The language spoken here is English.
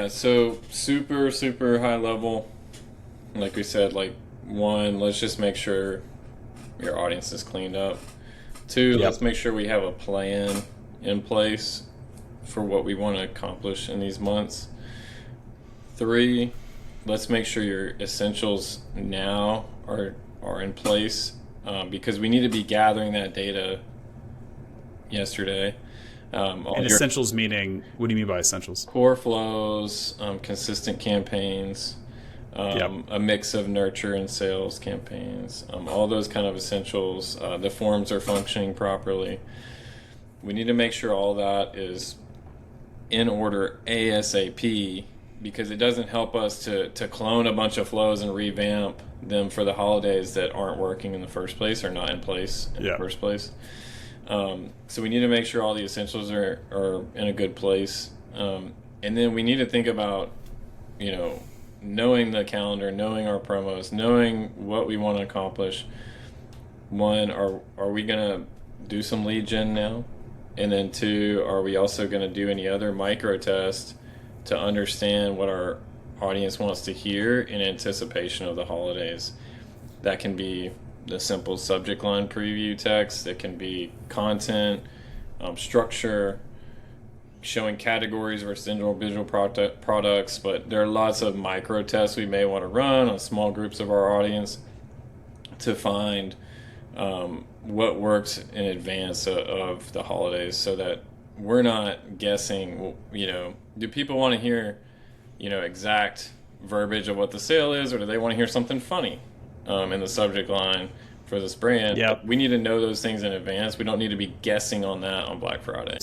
Yeah, so super, super high level. Like we said, like one, let's just make sure your audience is cleaned up. Two, let's Yep. make sure we have a plan in place for what we want to accomplish in these months. Three, let's make sure your essentials now are in place because we need to be gathering that data yesterday. All And your essentials meaning, what do you mean by essentials? core flows, consistent campaigns, Yep. a mix of nurture and sales campaigns, all those kind of essentials. The forms are functioning properly. We need to make sure all that is in order ASAP because it doesn't help us to clone a bunch of flows and revamp them for the holidays that aren't working in the first place or not in place in the Yeah. first place. So we need to make sure all the essentials are in a good place. And then we need to think about, you know, knowing the calendar, knowing our promos, knowing what we want to accomplish. One, are we going to do some lead gen now? And then two, are we also going to do any other micro tests to understand what our audience wants to hear in anticipation of the holidays? That can be the simple subject line preview text, it can be content, structure, showing categories versus individual products, but there are lots of micro tests we may want to run on small groups of our audience to find what works in advance of the holidays so that we're not guessing, you know, do people want to hear, you know, exact verbiage of what the sale is, or do they want to hear something funny in the subject line for this brand? Yep. We need to know those things in advance. We don't need to be guessing on that on Black Friday.